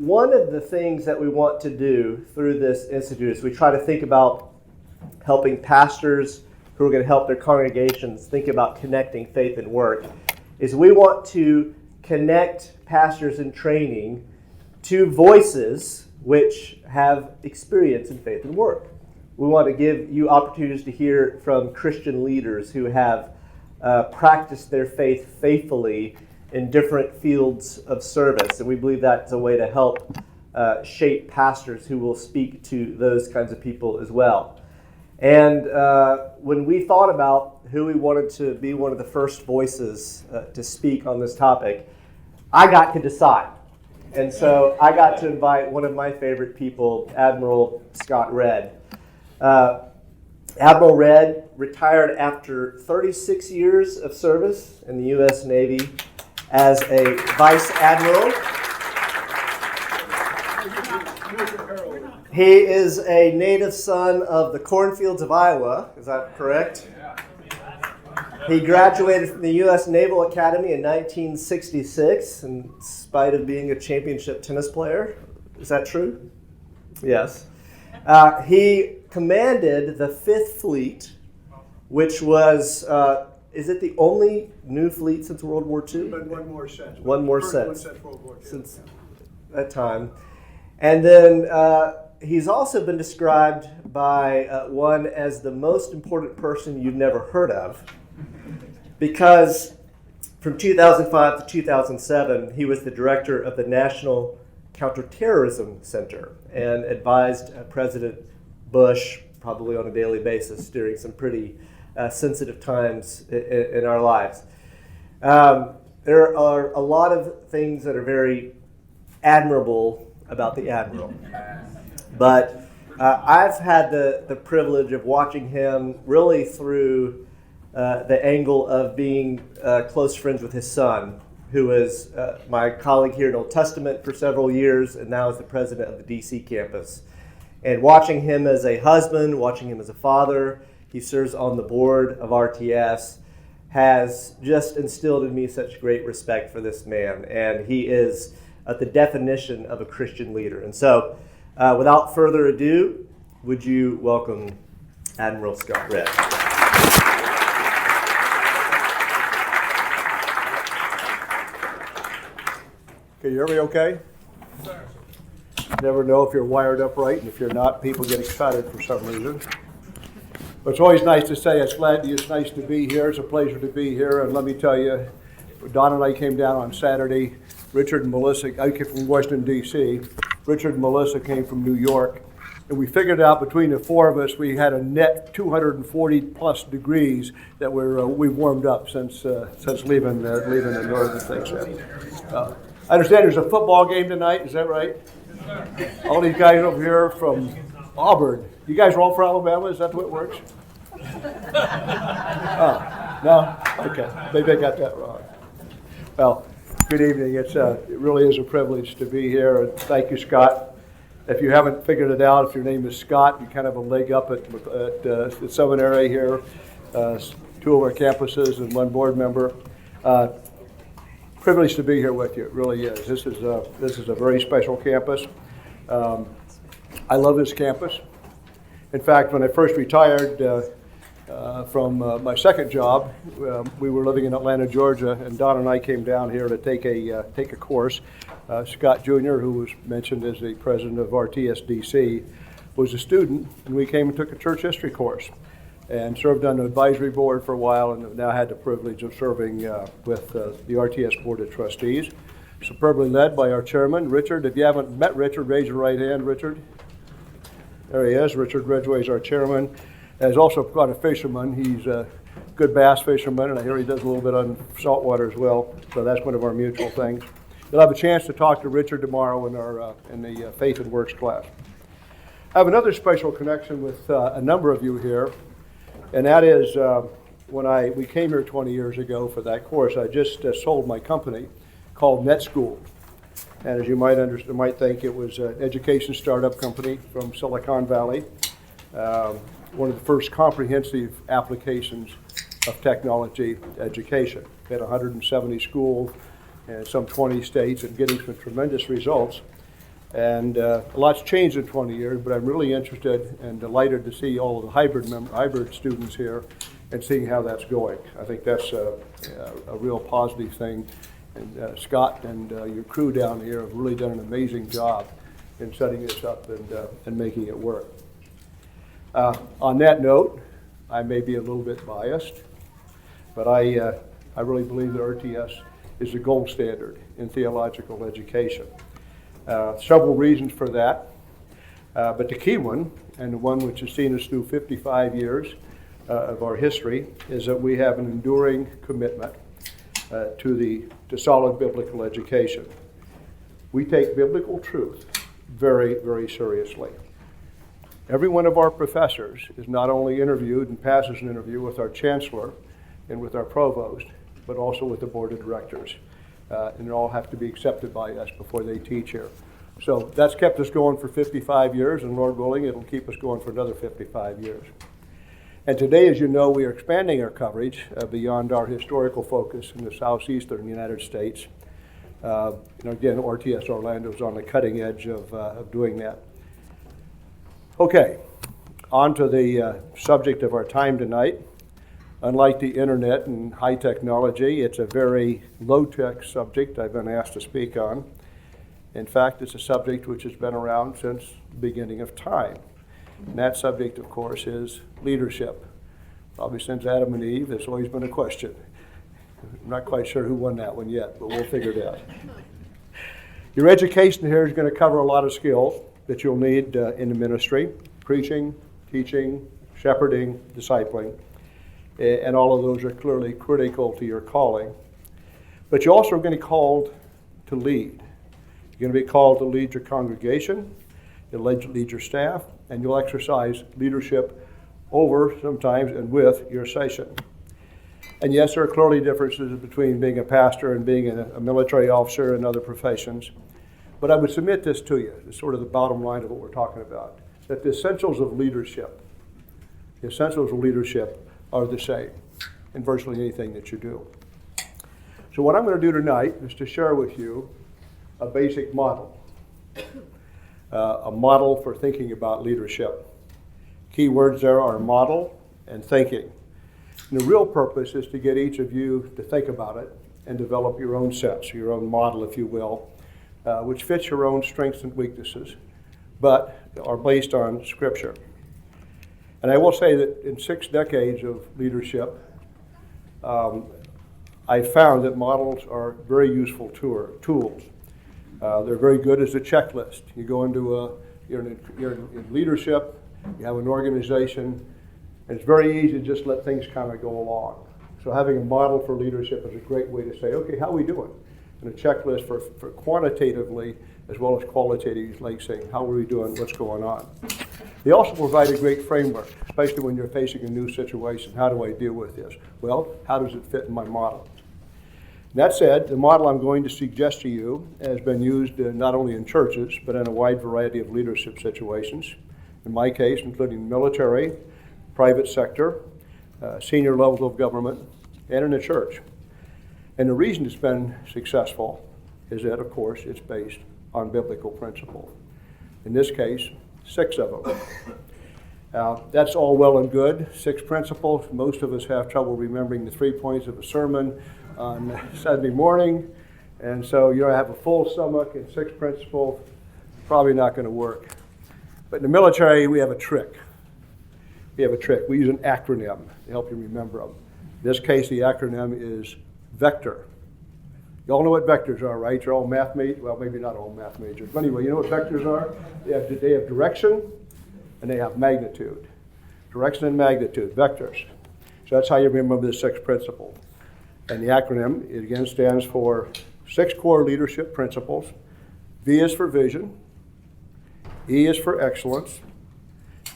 one of the things that we want to do through this institute is we try to think about helping pastors who are going to help their congregations think about connecting faith and work, is we want to connect pastors in training to voices which have experience in faith and work. We want to give you opportunities to hear from Christian leaders who have practiced their faith faithfully in different fields of service. And we believe that's a way to help shape pastors who will speak to those kinds of people as well. And when we thought about who we wanted to be one of the first voices to speak on this topic, I got to decide. And so I got to invite one of my favorite people, Admiral Scott Redd. Admiral Redd retired after 36 years of service in the U.S. Navy as a Vice Admiral. He is a native son of the cornfields of Iowa. Is that correct? He graduated from the U.S. Naval Academy in 1966 in spite of being a championship tennis player. Is that true? Yes. He commanded the 5th Fleet, which was, is it the only new fleet since World War II? But one more since. One more since. World War II. Since that time. And then he's also been described by one as the most important person you've never heard of, because from 2005 to 2007, he was the director of the National Counterterrorism Center and advised President Bush probably on a daily basis during some pretty sensitive times in our lives. There are a lot of things that are very admirable about the Admiral, but I've had the privilege of watching him really through the angle of being close friends with his son, who was my colleague here in Old Testament for several years and now is the president of the D.C. campus. And watching him as a husband, watching him as a father, he serves on the board of RTS, has just instilled in me such great respect for this man. And he is the definition of a Christian leader. And so, without further ado, would you welcome Admiral Scott Redd? Can you hear me okay? Sir. Never know if you're wired up right, and if you're not, people get excited for some reason. But it's always nice to say it's nice to be here. It's a pleasure to be here. And let me tell you, Don and I came down on Saturday. Richard and Melissa, I came from Washington, D.C. Richard and Melissa came from New York. And we figured out between the four of us, we had a net 240 plus degrees that we've warmed up since leaving the northern things. I understand there's a football game tonight. Is that right? Yes, all these guys over here from Auburn. You guys are all from Alabama? Is that the way it works? Oh, no? Okay. Maybe I got that wrong. Well, good evening. It really is a privilege to be here. And thank you, Scott. If you haven't figured it out, if your name is Scott, you kind of have a leg up at the seminary here. 2 of our campuses and 1 board member. Privileged to be here with you. It really is. This is a very special campus. I love this campus. In fact, when I first retired from my second job, we were living in Atlanta, Georgia, and Don and I came down here to take a course. Scott Jr., who was mentioned as the president of RTS DC, was a student, and we came and took a church history course and served on the advisory board for a while, and have now had the privilege of serving with the RTS Board of Trustees, superbly led by our chairman, Richard. If you haven't met Richard, raise your right hand, Richard. There he is. Richard Ridgway is our chairman. And he's also got a fisherman. He's a good bass fisherman, and I hear he does a little bit on saltwater as well, so that's one of our mutual things. You'll have a chance to talk to Richard tomorrow in the Faith and Works class. I have another special connection with a number of you here. And that is when we came here 20 years ago for that course, I just sold my company called Net School. And as you might think, it was an education startup company from Silicon Valley, one of the first comprehensive applications of technology education. We had 170 schools in some 20 states and getting some tremendous results. And a lot's changed in 20 years, but I'm really interested and delighted to see all of the hybrid students here and seeing how that's going. I think that's a real positive thing. And Scott and your crew down here have really done an amazing job in setting this up and making it work. On that note, I may be a little bit biased, but I really believe that RTS is the gold standard in theological education. Several reasons for that, but the key one, and the one which has seen us through 55 years of our history, is that we have an enduring commitment to solid biblical education. We take biblical truth very, very seriously. Every one of our professors is not only interviewed and passes an interview with our chancellor and with our provost, but also with the board of directors. And they all have to be accepted by us before they teach here. So that's kept us going for 55 years, and Lord willing, it'll keep us going for another 55 years. And today, as you know, we are expanding our coverage beyond our historical focus in the southeastern United States. Again, RTS Orlando is on the cutting edge of doing that. Okay, on to the subject of our time tonight. Unlike the internet and high technology, it's a very low-tech subject I've been asked to speak on. In fact, it's a subject which has been around since the beginning of time. And that subject, of course, is leadership. Probably since Adam and Eve, there's always been a question. I'm not quite sure who won that one yet, but we'll figure it out. Your education here is going to cover a lot of skills that you'll need in the ministry: preaching, teaching, shepherding, discipling. And all of those are clearly critical to your calling. But you're also going to be called to lead. You're going to be called to lead your congregation, you'll lead your staff, and you'll exercise leadership over sometimes and with your session. And yes, there are clearly differences between being a pastor and being a military officer and other professions. But I would submit this to you, it's sort of the bottom line of what we're talking about, that the essentials of leadership are the same in virtually anything that you do. So what I'm going to do tonight is to share with you a basic model, a model for thinking about leadership. Key words there are model and thinking. And the real purpose is to get each of you to think about it and develop your own sense, your own model, if you will, which fits your own strengths and weaknesses, but are based on Scripture. And I will say that in 6 decades of leadership, I found that models are very useful tools. They're very good as a checklist. You go into you're in leadership, you have an organization, and it's very easy to just let things kind of go along. So having a model for leadership is a great way to say, okay, how are we doing? And a checklist for quantitatively as well as qualitatively, like saying, how are we doing, what's going on? They also provide a great framework, especially when you're facing a new situation. How do I deal with this? Well, how does it fit in my model? That said, the model I'm going to suggest to you has been used not only in churches, but in a wide variety of leadership situations. In my case, including military, private sector, senior levels of government, and in the church. And the reason it's been successful is that, of course, it's based on biblical principle. In this case, 6 of them. That's all well and good. 6 principles. Most of us have trouble remembering the 3 points of a sermon on Sunday morning. And so you have a full stomach and 6 principles, probably not going to work. But in the military, we have a trick. We use an acronym to help you remember them. In this case, the acronym is VECTOR. You all know what vectors are, right? You're all math majors. Well, maybe not all math majors. But anyway, you know what vectors are? They have direction and they have magnitude. Direction and magnitude, vectors. So that's how you remember the 6 principles. And the acronym, it again stands for 6 core leadership principles. V is for vision. E is for excellence.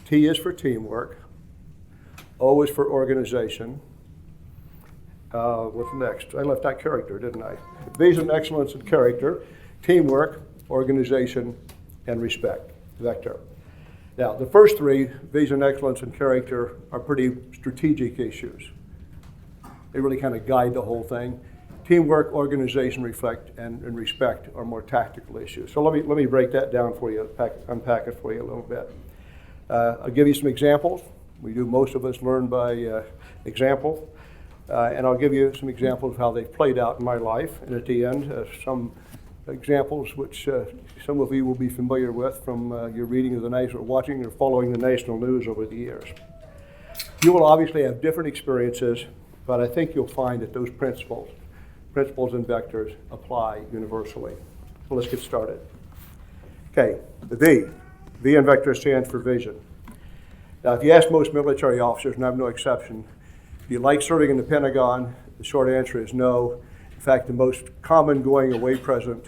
T is for teamwork. O is for organization. What's next? I left out character, didn't I? Vision, excellence, and character. Teamwork, organization, and respect. Vector. Now, the first 3, vision, excellence, and character, are pretty strategic issues. They really kind of guide the whole thing. Teamwork, organization, reflect, and respect are more tactical issues. So let me break that down for you, unpack it for you a little bit. I'll give you some examples. Most of us learn by example. And I'll give you some examples of how they've played out in my life. And at the end, some examples which some of you will be familiar with from your reading of watching or following the national news over the years. You will obviously have different experiences, but I think you'll find that those principles and vectors apply universally. So let's get started. Okay, the V. V in vector stands for vision. Now, if you ask most military officers, and I'm no exception, do you like serving in the Pentagon? The short answer is no. In fact, the most common going away present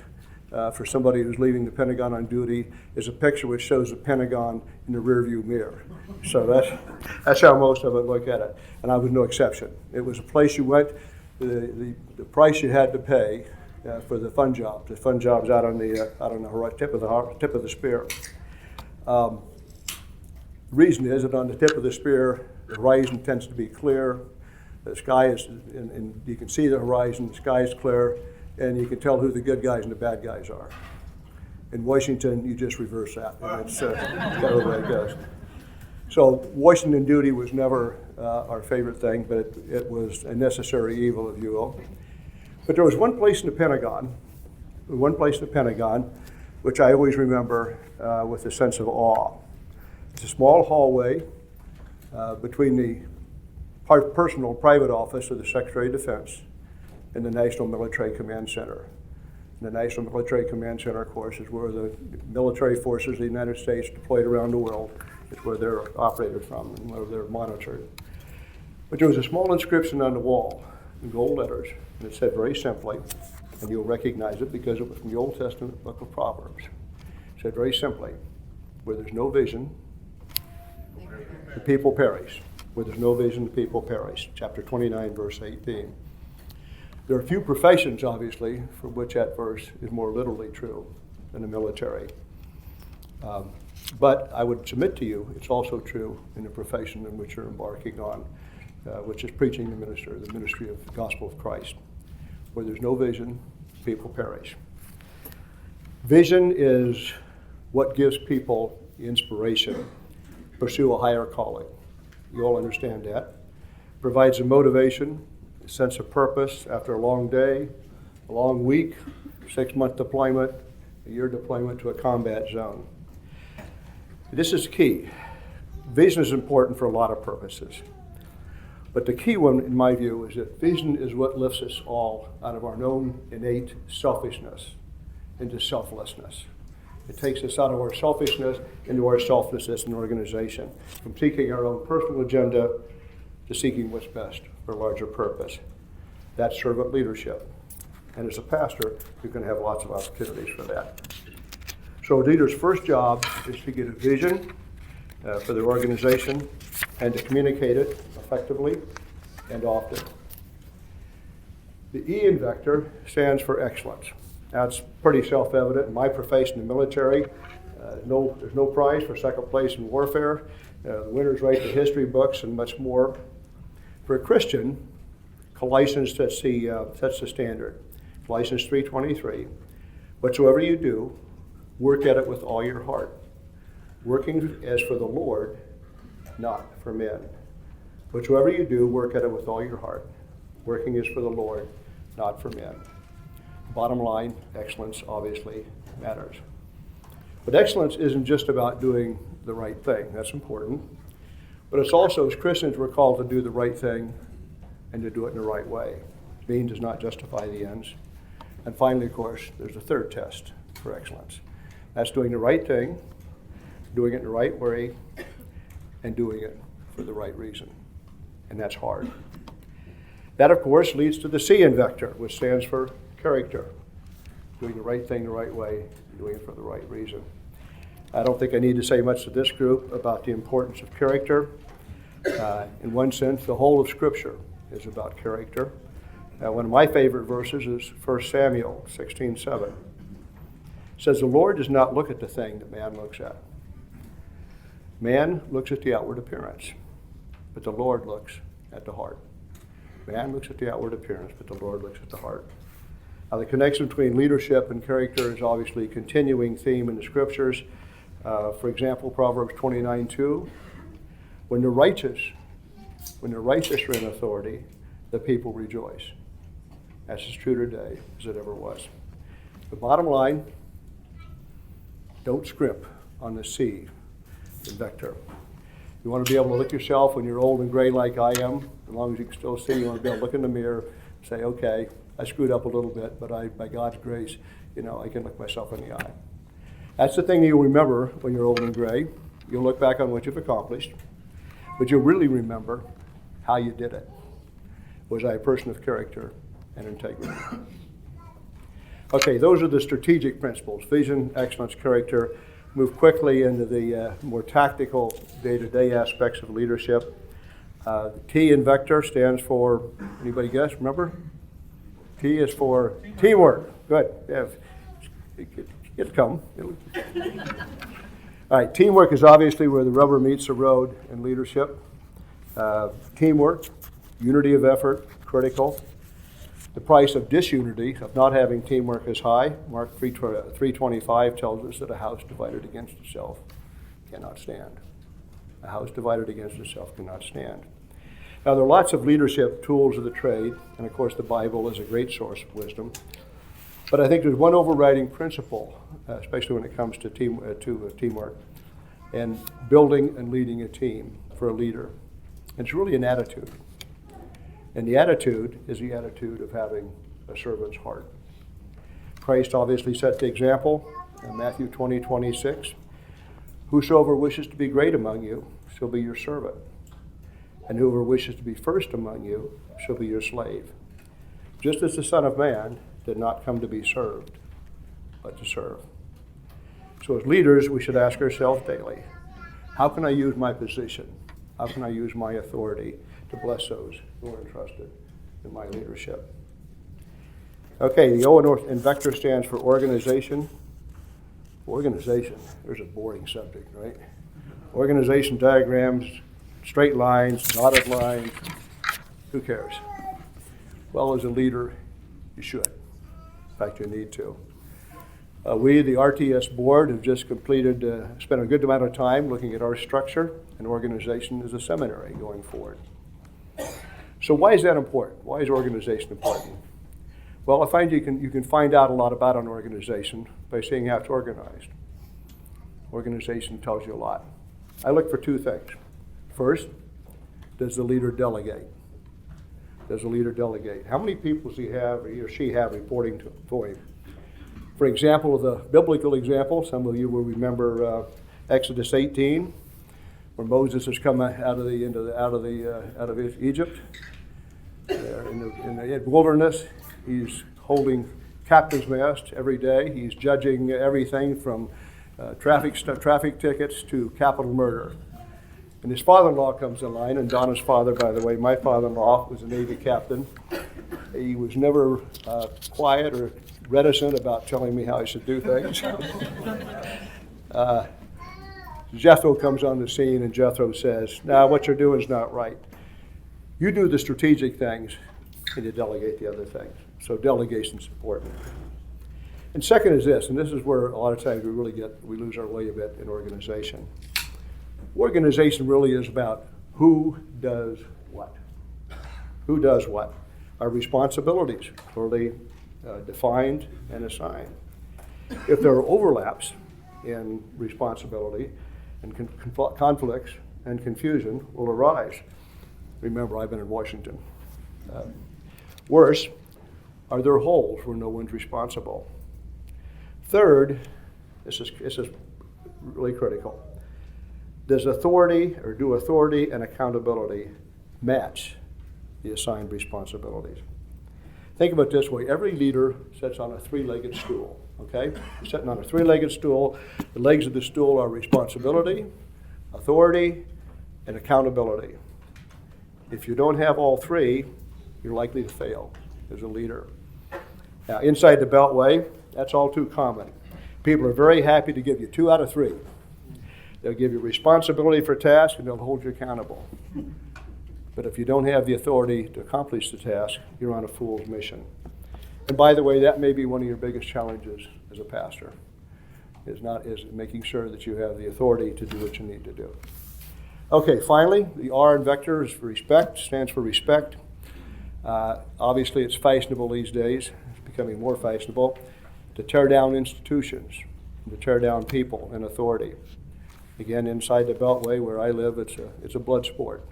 for somebody who's leaving the Pentagon on duty is a picture which shows the Pentagon in the rearview mirror. So that's how most of it look at it. And I was no exception. It was a place you went, the price you had to pay for the fun job. The fun job's out on the tip of the spear. The reason is that on the tip of the spear, the horizon tends to be clear. The sky is, and you can see the horizon, the sky is clear, and you can tell who the good guys and the bad guys are. In Washington, you just reverse that, and it's kind of the way it goes. So Washington duty was never our favorite thing, but it was a necessary evil, if you will. But there was one place in the Pentagon, which I always remember with a sense of awe. It's a small hallway between the personal private office of the Secretary of Defense and the National Military Command Center. And the National Military Command Center, of course, is where the military forces of the United States deployed around the world. It's where they're operated from and where they're monitored. But there was a small inscription on the wall in gold letters, and it said very simply, and you'll recognize it because it was from the Old Testament book of Proverbs. It said very simply, where there's no vision, the people perish. Where there's no vision, the people perish. Chapter 29, verse 18. There are few professions, obviously, for which that verse is more literally true than the military. But I would submit to you, it's also true in the profession in which you're embarking on, which is preaching the ministry of the gospel of Christ. Where there's no vision, people perish. Vision is what gives people inspiration, pursue a higher calling. You all understand that. Provides a motivation, a sense of purpose after a long day, a long week, 6-month deployment, a year deployment to a combat zone. This is key. Vision is important for a lot of purposes. But the key one, in my view, is that vision is what lifts us all out of our own innate selfishness into selflessness. It takes us out of our selfishness into our selflessness in the organization, from seeking our own personal agenda to seeking what's best for a larger purpose. That's servant leadership. And as a pastor, you're going to have lots of opportunities for that. So a leader's first job is to get a vision for their organization and to communicate it effectively and often. The E in vector stands for excellence. That's pretty self-evident in my profession in the military. There's no prize for second place in warfare. The winners write the history books and much more. For a Christian, Colossians sets the standard. Colossians 3:23, whatsoever you do, work at it with all your heart, working as for the Lord, not for men. Whatsoever you do, work at it with all your heart, working as for the Lord, not for men. Bottom line, excellence obviously matters. But excellence isn't just about doing the right thing. That's important. But it's also, as Christians, we're called to do the right thing and to do it in the right way. Means does not justify the ends. And finally, of course, there's a third test for excellence. That's doing the right thing, doing it in the right way, and doing it for the right reason. And that's hard. That, of course, leads to the C in vector, which stands for character. Doing the right thing the right way, doing it for the right reason. I don't think I need to say much to this group about the importance of character. In one sense, the whole of Scripture is about character. One of my favorite verses is 1 Samuel 16:7. It says, the Lord does not look at the thing that man looks at. Man looks at the outward appearance, but the Lord looks at the heart. Man looks at the outward appearance, but the Lord looks at the heart. Now, the connection between leadership and character is obviously a continuing theme in the scriptures. For example, Proverbs 29:2, when the righteous are in authority, the people rejoice. That's as true today as it ever was. The bottom line, don't scrimp on the C in vector. You want to be able to look yourself when you're old and gray like I am, as long as you can still see, you want to be able to look in the mirror and say, okay, I screwed up a little bit, but by God's grace, I can look myself in the eye. That's the thing you'll remember when you're old and gray. You'll look back on what you've accomplished, but you'll really remember how you did it. Was I a person of character and integrity? Okay, those are the strategic principles: vision, excellence, character. Move quickly into the more tactical day-to-day aspects of leadership. The T in vector stands for, anybody guess, remember? T is for teamwork. Good. Yeah. It'll come. All right, teamwork is obviously where the rubber meets the road in leadership. Teamwork, unity of effort, critical. The price of disunity, of not having teamwork, is high. Mark 3:25 tells us that a house divided against itself cannot stand. A house divided against itself cannot stand. Now, there are lots of leadership tools of the trade, and of course the Bible is a great source of wisdom. But I think there's one overriding principle, especially when it comes to teamwork and building and leading a team for a leader. It's really an attitude. And the attitude is the attitude of having a servant's heart. Christ obviously set the example in Matthew 20:26. Whosoever wishes to be great among you shall be your servant. And whoever wishes to be first among you shall be your slave. Just as the Son of Man did not come to be served, but to serve. So as leaders, we should ask ourselves daily, how can I use my position? How can I use my authority to bless those who are entrusted in my leadership? Okay, the O in vector stands for organization. Organization, there's a boring subject, right? Organization diagrams, straight lines, dotted lines, who cares? Well, as a leader, you should. In fact, you need to. We, the RTS board, have just spent a good amount of time looking at our structure and organization as a seminary going forward. So why is that important? Why is organization important? Well, I find you can find out a lot about an organization by seeing how it's organized. Organization tells you a lot. I look for two things. First, does the leader delegate? Does the leader delegate? How many people does he or she have reporting to him? For example, the biblical example, some of you will remember Exodus 18, where Moses has come out of Egypt. In the wilderness, he's holding captain's mast every day. He's judging everything from traffic tickets to capital murder. And his father-in-law comes in line, and Donna's father, by the way, my father-in-law was a Navy captain. He was never quiet or reticent about telling me how I should do things. Jethro comes on the scene, and Jethro says, "Now, what you're doing is not right. You do the strategic things, and you delegate the other things." So delegation is important. And second is this, and this is where a lot of times we lose our way a bit in organization. Organization really is about who does what. Who does what? Our responsibilities clearly defined and assigned. If there are overlaps in responsibility, and conflicts and confusion will arise. Remember, I've been in Washington. Worse, are there holes where no one's responsible? Third, this is really critical. Do authority and accountability match the assigned responsibilities? Think about it this way. Every leader sits on a three-legged stool, okay? You're sitting on a three-legged stool. The legs of the stool are responsibility, authority, and accountability. If you don't have all three, you're likely to fail as a leader. Now, inside the Beltway, that's all too common. People are very happy to give you 2 out of 3. They'll give you responsibility for tasks, and they'll hold you accountable. But if you don't have the authority to accomplish the task, you're on a fool's mission. And by the way, that may be one of your biggest challenges as a pastor, is making sure that you have the authority to do what you need to do. Okay, finally, the R in vector is for respect, stands for respect. Obviously, it's fashionable these days. It's becoming more fashionable to tear down institutions, to tear down people and authority. Again, inside the Beltway where I live, it's a blood sport.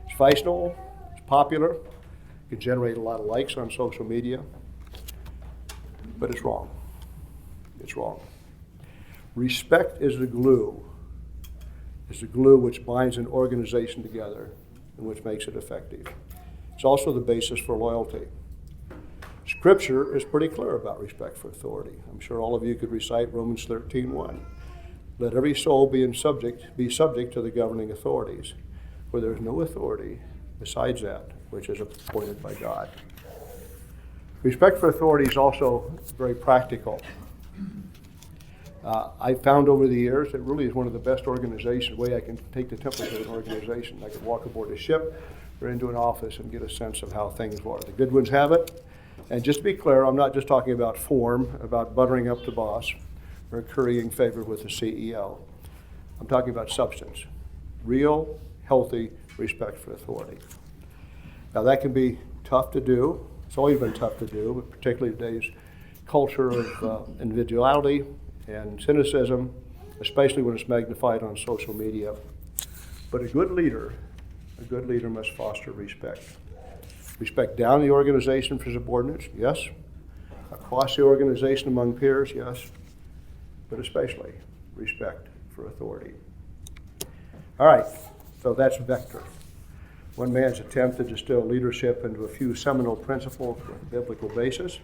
It's fashionable, it's popular, it can generate a lot of likes on social media, but it's wrong. It's wrong. Respect is the glue. It's the glue which binds an organization together and which makes it effective. It's also the basis for loyalty. Scripture is pretty clear about respect for authority. I'm sure all of you could recite Romans 13:1. Let every soul be subject to the governing authorities, for there is no authority besides that which is appointed by God. Respect for authority is also very practical. I found over the years it really is one of the best organizations, way I can take the temperature of an organization. I could walk aboard a ship or into an office and get a sense of how things are. The good ones have it. And just to be clear, I'm not just talking about form, about buttering up the boss or currying favor with the CEO. I'm talking about substance. Real, healthy respect for authority. Now that can be tough to do. It's always been tough to do, but particularly today's culture of individuality and cynicism, especially when it's magnified on social media. But a good leader must foster respect. Respect down the organization for subordinates, yes. Across the organization among peers, yes. But especially respect for authority. All right, so that's vector. One man's attempt to distill leadership into a few seminal principles with a biblical basis.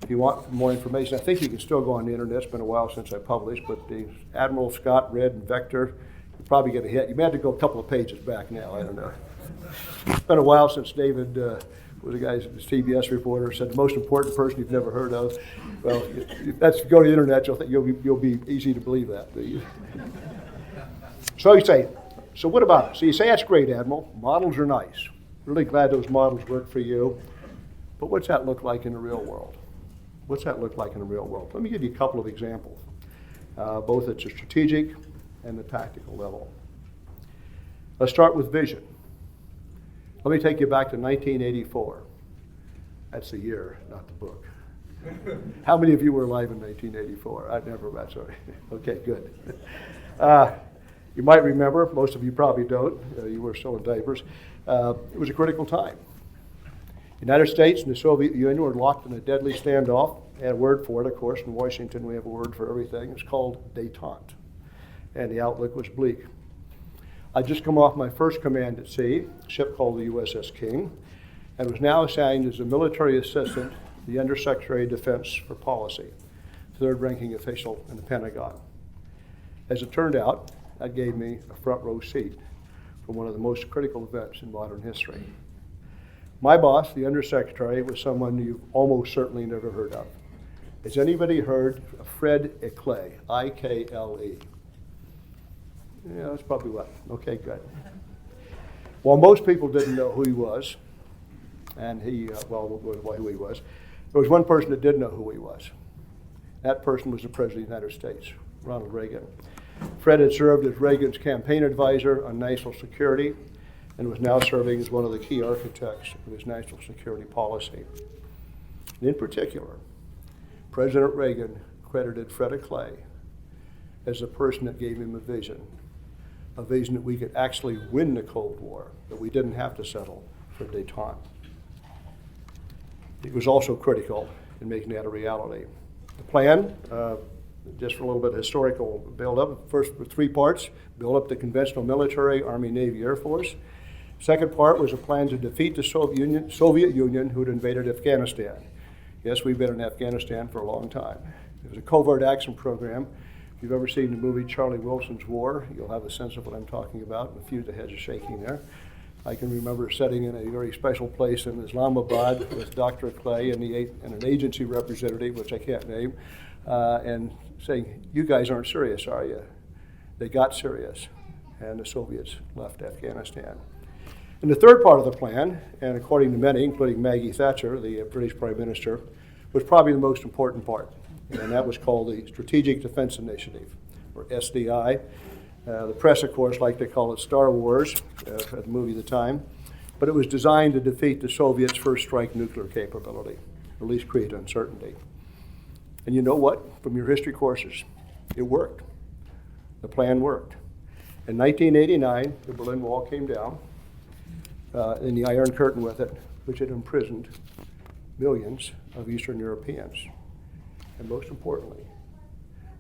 If you want more information, I think you can still go on the internet. It's been a while since I published, but the Admiral, Scott, Red, and Vector, you probably get a hit. You may have to go a couple of pages back now, I don't know. It's been a while since David was a guy, the CBS reporter, said the most important person you've never heard of. Well, that's go to the internet, you'll be easy to believe that. So you say, so what about it? So you say, that's great, Admiral. Models are nice. Really glad those models work for you. But what's that look like in the real world? What's that look like in the real world? Let me give you a couple of examples, both at the strategic and the tactical level. Let's start with vision. Let me take you back to 1984. That's the year, not the book. How many of you were alive in 1984? I never, that's all right. Okay, good. You might remember, most of you probably don't, you were still in diapers. It was a critical time. The United States and the Soviet Union were locked in a deadly standoff. Had a word for it, of course. In Washington, we have a word for everything. It's called détente. And the outlook was bleak. I'd just come off my first command at sea, a ship called the USS King, and was now assigned as a military assistant to the Undersecretary of Defense for Policy, third-ranking official in the Pentagon. As it turned out, that gave me a front row seat for one of the most critical events in modern history. My boss, the Undersecretary, was someone you've almost certainly never heard of. Has anybody heard of Fred Ikle, I-K-L-E? Yeah, that's probably what. Okay, good. Well, most people didn't know who he was, and who he was. There was one person that did know who he was. That person was the President of the United States, Ronald Reagan. Fred had served as Reagan's campaign advisor on national security and was now serving as one of the key architects of his national security policy. And in particular, President Reagan credited Fred Ikle as the person that gave him a vision that we could actually win the Cold War, that we didn't have to settle for détente. It was also critical in making that a reality. The plan, just for a little bit of historical build-up, first with 3 parts: build up the conventional military, Army, Navy, Air Force. Second part was a plan to defeat the Soviet Union who had invaded Afghanistan. Yes, we've been in Afghanistan for a long time. It was a covert action program. If you've ever seen the movie Charlie Wilson's War, you'll have a sense of what I'm talking about. A few of the heads are shaking there. I can remember sitting in a very special place in Islamabad with Dr. Ikle and an agency representative, which I can't name, and saying, "You guys aren't serious, are you?" They got serious, and the Soviets left Afghanistan. And the third part of the plan, and according to many, including Maggie Thatcher, the British Prime Minister, was probably the most important part, and that was called the Strategic Defense Initiative, or SDI. The press, of course, liked to call it Star Wars, the movie of the time, but it was designed to defeat the Soviets' first strike nuclear capability, or at least create uncertainty. And you know what? From your history courses, it worked. The plan worked. In 1989, the Berlin Wall came down, and the Iron Curtain with it, which had imprisoned millions of Eastern Europeans. And most importantly,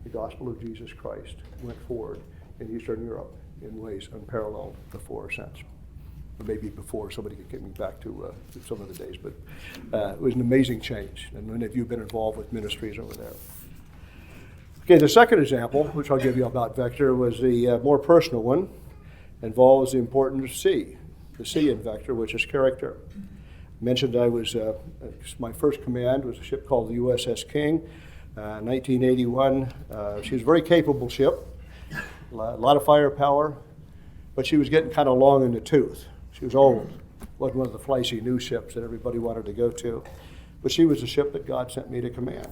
the gospel of Jesus Christ went forward in Eastern Europe in ways unparalleled before or since. Or maybe before, somebody could get me back to some of the days, but it was an amazing change, and many of you have been involved with ministries over there. Okay, the second example, which I'll give you about Vector, was the more personal one, involves the importance of C, the C in Vector, which is character. I mentioned I was, my first command was a ship called the USS King, 1981. She was a very capable ship, a lot of firepower, but she was getting kind of long in the tooth. She was old, wasn't one of the flashy new ships that everybody wanted to go to, but she was the ship that God sent me to command.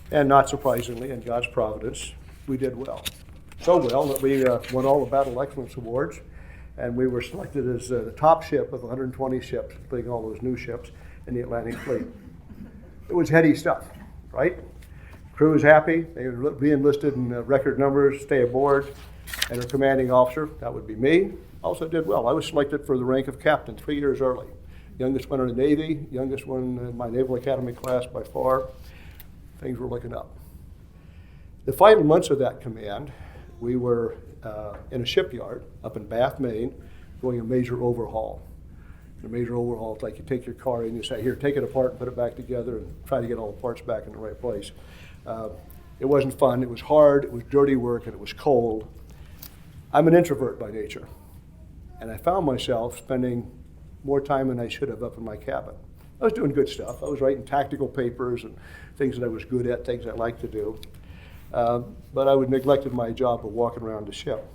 And not surprisingly, in God's providence, we did well. So well that we won all the Battle Excellence Awards, and we were selected as the top ship of 120 ships, including all those new ships, in the Atlantic Fleet. It was heady stuff, right? Crew was happy. They were re-enlisted in record numbers, stay aboard, and our commanding officer, that would be me, also did well. I was selected for the rank of captain 3 years early. Youngest one in the Navy, youngest one in my Naval Academy class by far. Things were looking up. The final months of that command, we were in a shipyard up in Bath, Maine, doing a major overhaul. A major overhaul, it's like you take your car and you say, here, take it apart and put it back together and try to get all the parts back in the right place. It wasn't fun, it was hard, it was dirty work, and it was cold. I'm an introvert by nature, and I found myself spending more time than I should have up in my cabin. I was doing good stuff. I was writing tactical papers and things that I was good at, things I liked to do. But I would neglected my job of walking around the ship.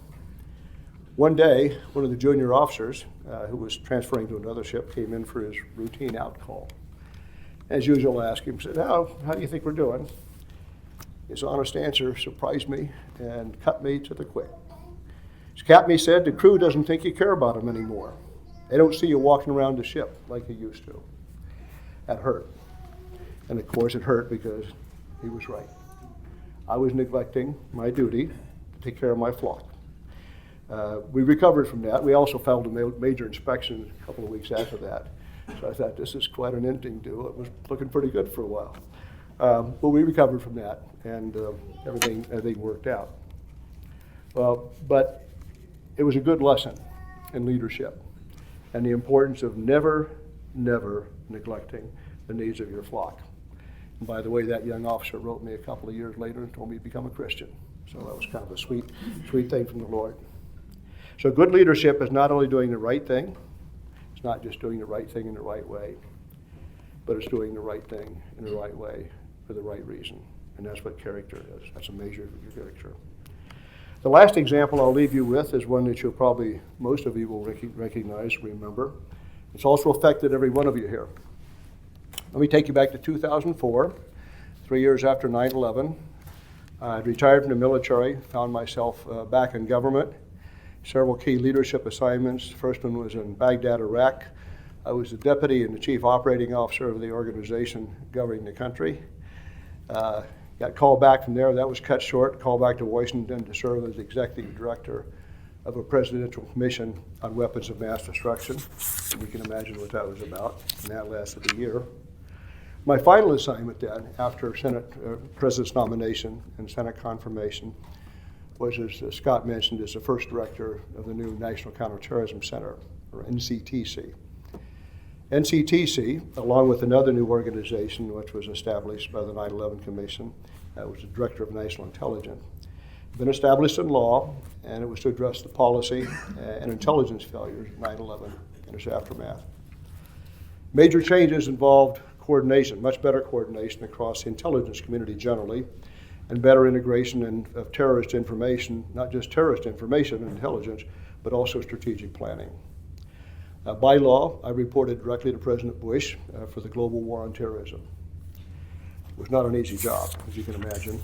One day, one of the junior officers who was transferring to another ship came in for his routine out call. As usual, I asked him, said, how do you think we're doing? His honest answer surprised me and cut me to the quick. His captain said, the crew doesn't think you care about them anymore. They don't see you walking around the ship like you used to. That hurt. And of course it hurt because he was right. I was neglecting my duty to take care of my flock. We recovered from that. We also filed a major inspection a couple of weeks after that. So I thought, this is quite an ending do. It was looking pretty good for a while. But we recovered from that, and everything worked out. But it was a good lesson in leadership and the importance of never neglecting the needs of your flock. And by the way, that young officer wrote me a couple of years later and told me to become a Christian. So that was kind of a sweet thing from the Lord. So good leadership is not only doing the right thing, it's not just doing the right thing in the right way, but it's doing the right thing in the right way for the right reason. And that's what character is. That's a measure of your character. The last example I'll leave you with is one that most of you will recognize, remember. It's also affected every one of you here. Let me take you back to 2004, 3 years after 9/11. I'd retired from the military, found myself back in government, several key leadership assignments. The first one was in Baghdad, Iraq. I was the deputy and the chief operating officer of the organization governing the country. Got called back from there. That was cut short. Called back to Washington to serve as executive director of a presidential commission on weapons of mass destruction. You can imagine what that was about, and that lasted a year. My final assignment then, after President's nomination and Senate confirmation, was, as Scott mentioned, as the first director of the new National Counterterrorism Center, or NCTC. NCTC, along with another new organization which was established by the 9/11 Commission, was the Director of National Intelligence, been established in law, and it was to address the policy and intelligence failures of 9/11 and its aftermath. Major changes involved coordination, much better coordination across the intelligence community generally, and better integration of terrorist information, not just terrorist information and intelligence, but also strategic planning. By law, I reported directly to President Bush for the global war on terrorism. It was not an easy job, as you can imagine.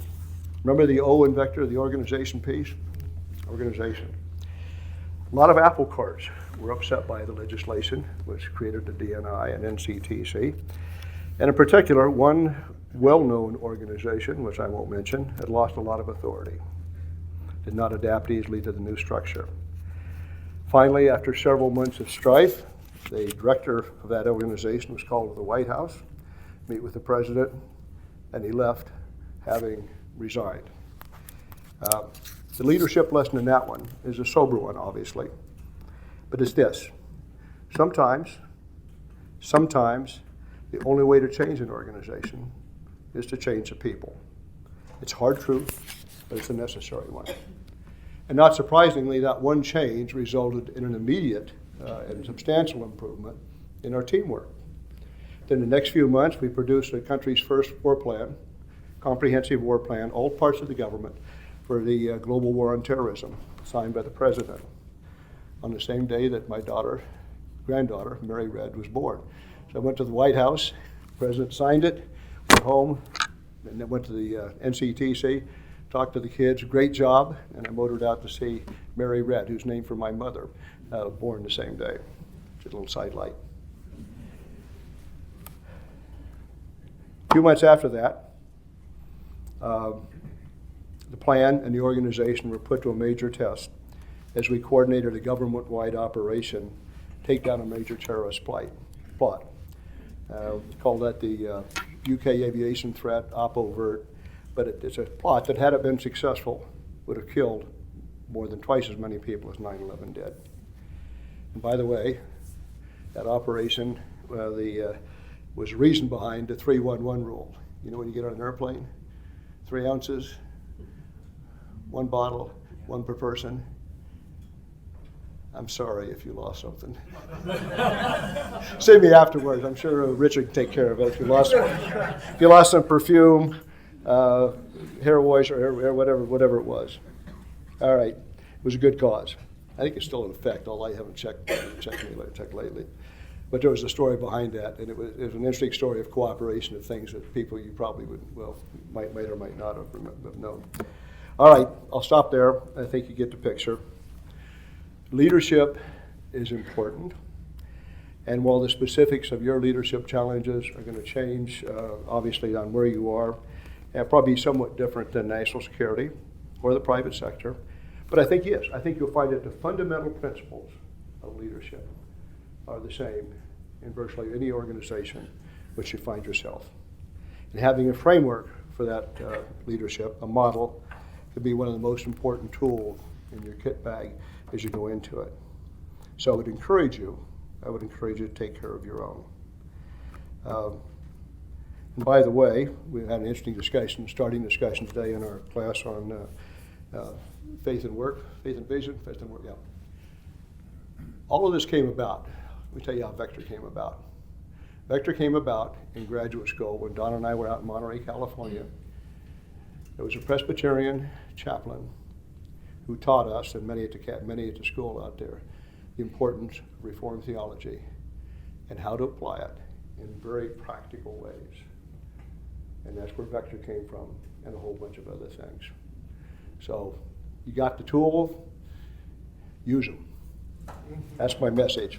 Remember the O in Vector, the organization piece? Organization. A lot of apple carts were upset by the legislation, which created the DNI and NCTC. And in particular, one well-known organization, which I won't mention, had lost a lot of authority, did not adapt easily to the new structure. Finally, after several months of strife, the director of that organization was called to the White House, meet with the president, and he left having resigned. The leadership lesson in that one is a sober one, obviously, but it's this. Sometimes, the only way to change an organization is to change the people. It's hard truth, but it's a necessary one. And not surprisingly, that one change resulted in an immediate and substantial improvement in our teamwork. Then the next few months, we produced the country's first war plan, comprehensive war plan, all parts of the government, for the global war on terrorism, signed by the president on the same day that my granddaughter, Mary Red, was born. So I went to the White House, the president signed it, went home, and then went to the NCTC, talked to the kids, great job, and I motored out to see Mary Red, who's named for my mother, born the same day. Just a little sidelight. A few months after that, the plan and the organization were put to a major test as we coordinated a government-wide operation to take down a major terrorist plot. We call that the UK aviation threat, OPOVERT, but it's a plot that, had it been successful, would have killed more than twice as many people as 9/11 did. And by the way, that operation was the reason behind the 3-1-1 rule. You know, when you get on an airplane, 3 ounces, 1 bottle, 1 per person. I'm sorry if you lost something. See me afterwards. I'm sure Richard can take care of it. If you lost some perfume, hair wash, or hair, whatever it was. All right, it was a good cause. I think it's still in effect, although I haven't checked lately. But there was a story behind that, and it was an interesting story of cooperation of things that people you probably might or might not have known. All right, I'll stop there. I think you get the picture. Leadership is important, and while the specifics of your leadership challenges are going to change, obviously, on where you are, and probably somewhat different than national security or the private sector, but I think, yes, I think you'll find that the fundamental principles of leadership are the same in virtually any organization which you find yourself. And having a framework for that leadership, a model, could be one of the most important tools in your kit bag as you go into it. So I would encourage you to take care of your own. And by the way, we had an interesting starting discussion today in our class on faith and vision. Yeah. All of this came about. Let me tell you how Vector came about. Vector came about in graduate school when Don and I were out in Monterey, California. There was a Presbyterian chaplain who taught us, and many at the school out there, the importance of Reformed theology and how to apply it in very practical ways. And that's where Vector came from, and a whole bunch of other things. So you got the tools, use them. That's my message.